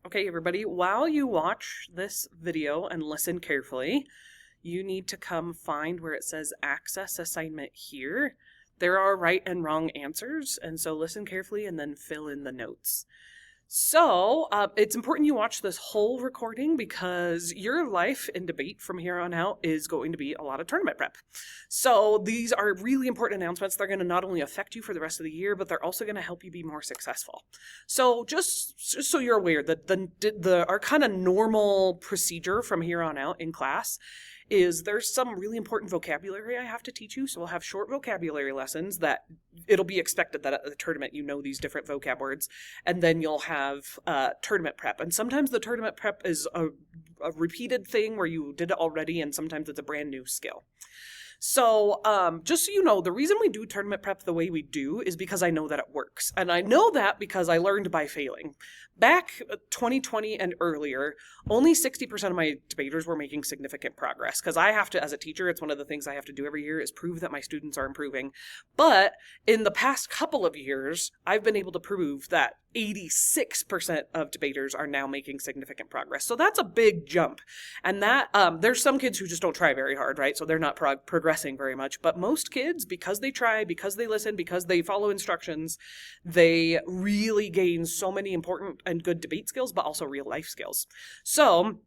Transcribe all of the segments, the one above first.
Okay, everybody, while you watch this video and listen carefully, you need to come find where it says access assignment here. There are right and wrong answers, and so listen carefully and then fill in the notes. So, it's important you watch this whole recording because your life in debate from here on out is going to be a lot of tournament prep. So, these are really important announcements. They're going to not only affect you for the rest of the year, but they're also going to help you be more successful. So, just so you're aware that our kind of normal procedure from here on out in class is there's some really important vocabulary I have to teach you. So we'll have short vocabulary lessons that it'll be expected that at the tournament you know these different vocab words. And then you'll have tournament prep. And sometimes the tournament prep is a repeated thing where you did it already, and sometimes it's a brand new skill. So, just so you know, the reason we do tournament prep the way we do is because I know that it works. And I know that because I learned by failing. Back 2020 and earlier, only 60% of my debaters were making significant progress. Because I have to, as a teacher, it's one of the things I have to do every year is prove that my students are improving. But in the past couple of years, I've been able to prove that 86% of debaters are now making significant progress. So that's a big jump. And that, there's some kids who just don't try very hard, right? So they're not progressing very much. But most kids, because they try, because they listen, because they follow instructions, they really gain so many important and good debate skills, but also real life skills. So,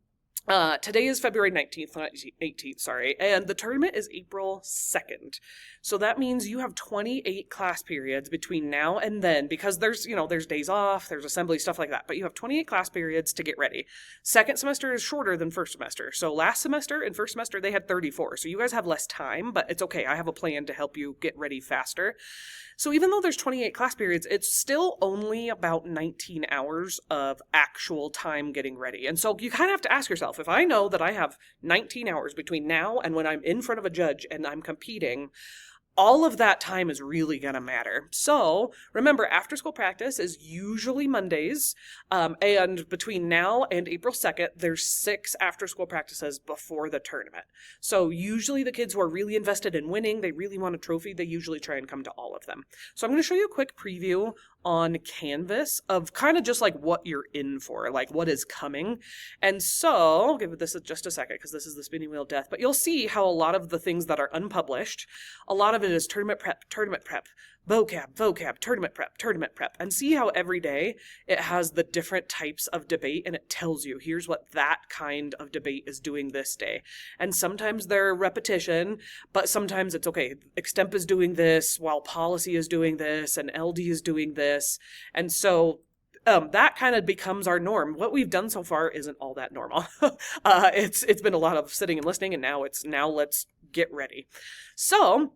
today is February 19th, not 18th, sorry, and the tournament is April 2nd. So that means you have 28 class periods between now and then, because there's days off, there's assembly, stuff like that, but you have 28 class periods to get ready. Second semester is shorter than first semester. So last semester and first semester, they had 34. So you guys have less time, but it's okay. I have a plan to help you get ready faster. So even though there's 28 class periods, it's still only about 19 hours of actual time getting ready. And so you kind of have to ask yourself, if I know that I have 19 hours between now and when I'm in front of a judge and I'm competing, all of that time is really going to matter. So remember, after school practice is usually Mondays. And between now and April 2nd, there's 6 after school practices before the tournament. So usually the kids who are really invested in winning, they really want a trophy, they usually try and come to all of them. So I'm going to show you a quick preview on Canvas of kind of just like what you're in for, like what is coming. And so I'll give this just a second because this is the spinning wheel of death, but you'll see how a lot of the things that are unpublished, a lot of it is tournament prep, vocab, tournament prep, and see how every day it has the different types of debate and it tells you here's what that kind of debate is doing this day. And sometimes they're repetition, but sometimes it's okay. Extemp is doing this while policy is doing this and LD is doing this. And so that kind of becomes our norm. What we've done so far isn't all that normal. It's been a lot of sitting and listening, and now let's get ready. So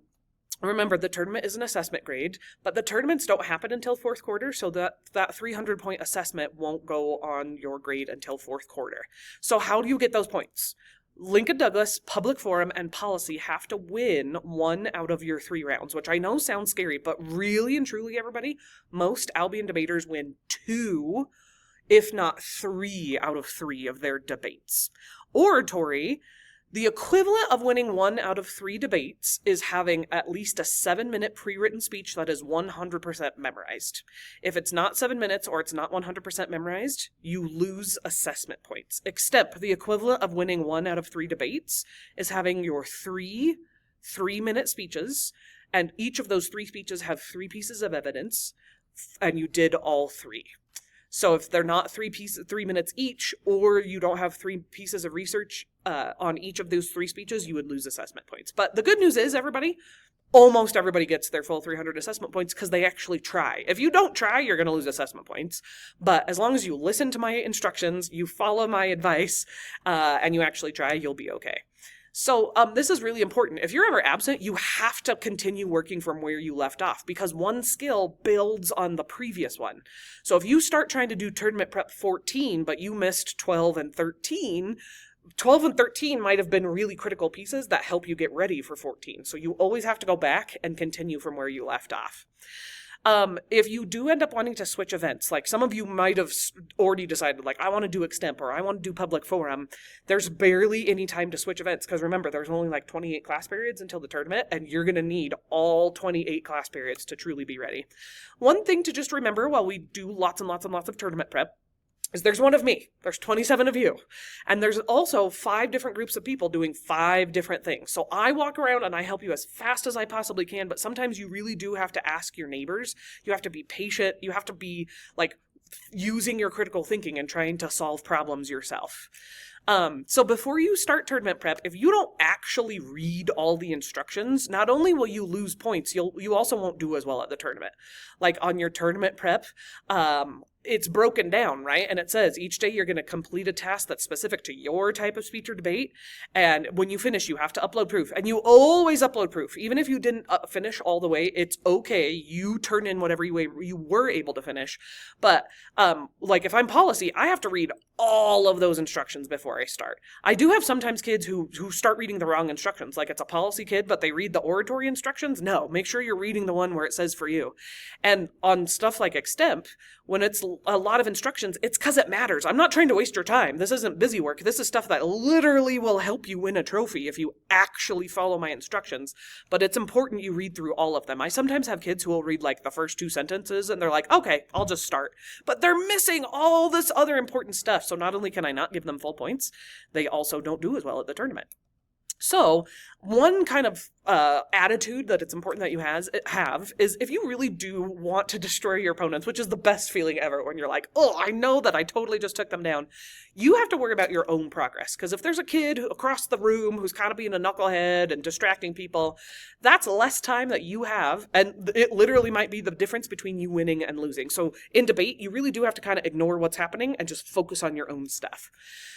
remember, the tournament is an assessment grade, but the tournaments don't happen until fourth quarter, so that 300-point assessment won't go on your grade until fourth quarter. So how do you get those points? Lincoln Douglas, Public Forum, and Policy have to win 1 out of your 3 rounds, which I know sounds scary, but really and truly, everybody, most Albion debaters win 2, if not 3 out of 3 of their debates. Oratory, the equivalent of winning 1 out of 3 debates is having at least a 7-minute pre-written speech that is 100% memorized. If it's not 7 minutes or it's not 100% memorized, you lose assessment points. Extemp, the equivalent of winning 1 out of 3 debates is having your 3 3-minute speeches, and each of those 3 speeches have 3 pieces of evidence, and you did all 3. So if they're not 3 minutes each, or you don't have 3 pieces of research on each of those 3 speeches, you would lose assessment points. But the good news is, everybody, almost everybody gets their full 300 assessment points because they actually try. If you don't try, you're going to lose assessment points. But as long as you listen to my instructions, you follow my advice, and you actually try, you'll be okay. So this is really important. If you're ever absent, you have to continue working from where you left off because one skill builds on the previous one. So if you start trying to do tournament prep 14, but you missed 12 and 13, 12 and 13 might have been really critical pieces that help you get ready for 14. So you always have to go back and continue from where you left off. If you do end up wanting to switch events, like some of you might have already decided, like, I want to do Extemp or I want to do Public Forum, there's barely any time to switch events because remember, there's only like 28 class periods until the tournament, and you're going to need all 28 class periods to truly be ready. One thing to just remember while we do lots and lots and lots of tournament prep is there's one of me, there's 27 of you, and there's also 5 different groups of people doing 5 different things. So I walk around and I help you as fast as I possibly can, but sometimes you really do have to ask your neighbors. You have to be patient. You have to be like using your critical thinking and trying to solve problems yourself. So before you start tournament prep, if you don't actually read all the instructions, not only will you lose points, you also won't do as well at the tournament. Like on your tournament prep, it's broken down, right? And it says each day you're going to complete a task that's specific to your type of speech or debate. And when you finish, you have to upload proof. And you always upload proof. Even if you didn't finish all the way, it's okay. You turn in whatever you were able to finish. But like if I'm policy, I have to read all of those instructions before I start. I do have sometimes kids who start reading the wrong instructions. Like it's a policy kid, but they read the oratory instructions. No, make sure you're reading the one where it says for you. And on stuff like extemp, when it's a lot of instructions, it's because it matters. I'm not trying to waste your time. This isn't busy work. This is stuff that literally will help you win a trophy if you actually follow my instructions. But it's important you read through all of them. I sometimes have kids who will read like the first 2 sentences and they're like, okay, I'll just start. But they're missing all this other important stuff. So not only can I not give them full points, they also don't do as well at the tournament. So one kind of attitude that it's important that you have is if you really do want to destroy your opponents, which is the best feeling ever when you're like, oh, I know that I totally just took them down. You have to worry about your own progress. Because if there's a kid across the room who's kind of being a knucklehead and distracting people, that's less time that you have. And it literally might be the difference between you winning and losing. So in debate, you really do have to kind of ignore what's happening and just focus on your own stuff.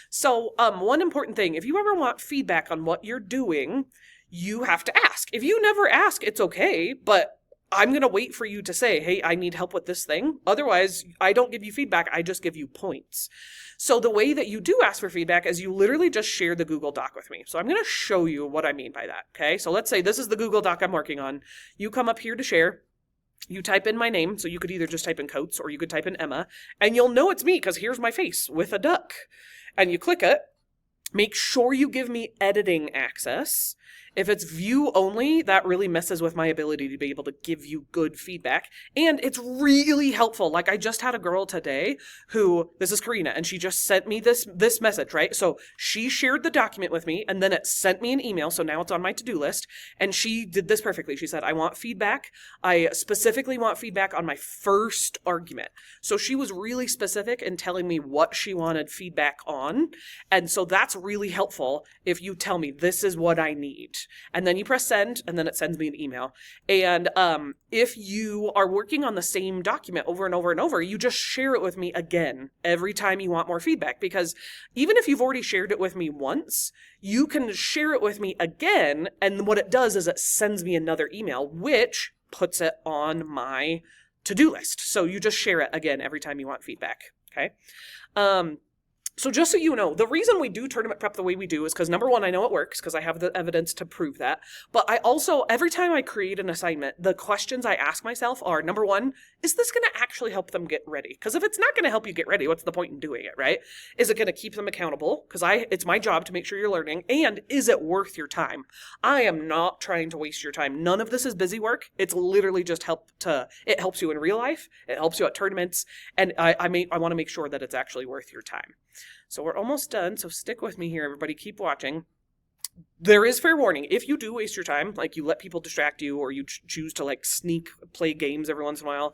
So one important thing, if you ever want feedback on what you're doing, you have to ask. If you never ask, it's okay, but I'm going to wait for you to say, hey, I need help with this thing. Otherwise, I don't give you feedback. I just give you points. So the way that you do ask for feedback is you literally just share the Google Doc with me. So I'm going to show you what I mean by that. Okay. So let's say this is the Google Doc I'm working on. You come up here to share. You type in my name. So you could either just type in Coates or you could type in Emma, and you'll know it's me because here's my face with a duck. And you click it. Make sure you give me editing access. If it's view only, that really messes with my ability to be able to give you good feedback. And it's really helpful. Like I just had a girl today who, this is Karina, and she just sent me this message, right? So she shared the document with me and then it sent me an email. So now it's on my to-do list. And she did this perfectly. She said, I want feedback. I specifically want feedback on my first argument. So she was really specific in telling me what she wanted feedback on. And so that's really helpful if you tell me this is what I need. And then you press send, and then it sends me an email. And if you are working on the same document over and over and over, you just share it with me again every time you want more feedback. Because even if you've already shared it with me once, you can share it with me again. And what it does is it sends me another email, which puts it on my to-do list. So you just share it again every time you want feedback. Okay. So just so you know, the reason we do tournament prep the way we do is because, number one, I know it works because I have the evidence to prove that. But I also, every time I create an assignment, the questions I ask myself are, number one, is this going to actually help them get ready? Because if it's not going to help you get ready, what's the point in doing it, right? Is it going to keep them accountable? Because it's my job to make sure you're learning. And is it worth your time? I am not trying to waste your time. None of this is busy work. It's literally just it helps you in real life. It helps you at tournaments. And I want to make sure that it's actually worth your time. So we're almost done, so stick with me here, everybody. Keep watching. There is fair warning. If you do waste your time, like you let people distract you, or you choose to like sneak play games every once in a while,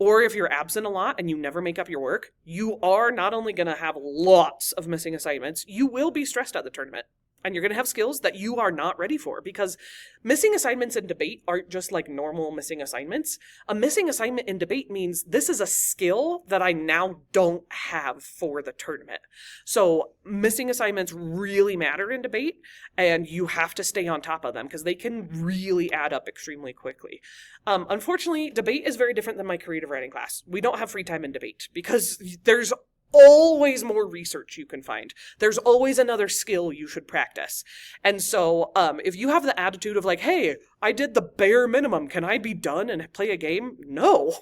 or if you're absent a lot and you never make up your work, you are not only going to have lots of missing assignments, you will be stressed at the tournament. And you're going to have skills that you are not ready for, because missing assignments in debate aren't just like normal missing assignments. A missing assignment in debate means this is a skill that I now don't have for the tournament. So missing assignments really matter in debate, and you have to stay on top of them because they can really add up extremely quickly. Unfortunately, debate is very different than my creative writing class. We don't have free time in debate because there's always more research you can find. There's always another skill you should practice. And so if you have the attitude of like, hey, I did the bare minimum, can I be done and play a game? No,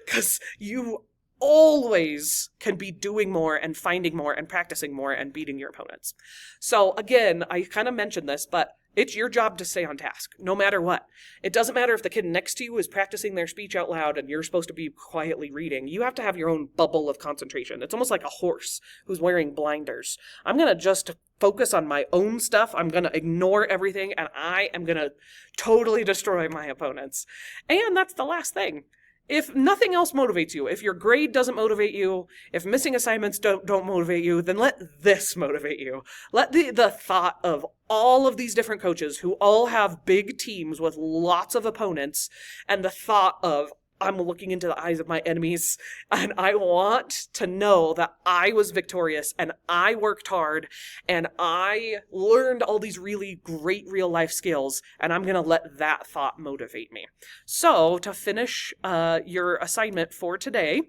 because you always can be doing more and finding more and practicing more and beating your opponents. So again, I kind of mentioned this, but It's your job to stay on task, no matter what. It doesn't matter if the kid next to you is practicing their speech out loud and you're supposed to be quietly reading. You have to have your own bubble of concentration. It's almost like a horse who's wearing blinders. I'm going to just focus on my own stuff. I'm going to ignore everything, and I am going to totally destroy my opponents. And that's the last thing. If nothing else motivates you, if your grade doesn't motivate you, if missing assignments don't motivate you, then let this motivate you. Let the thought of all of these different coaches who all have big teams with lots of opponents, and the thought of, I'm looking into the eyes of my enemies, and I want to know that I was victorious, and I worked hard, and I learned all these really great real life skills, and I'm going to let that thought motivate me. So to finish your assignment for today,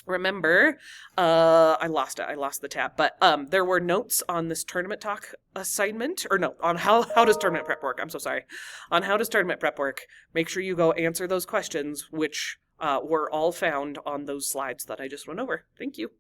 remember, I lost the tab, but there were notes on this tournament talk assignment, or no, on how does tournament prep work? I'm so sorry. On how does tournament prep work? Make sure you go answer those questions, which were all found on those slides that I just went over. Thank you.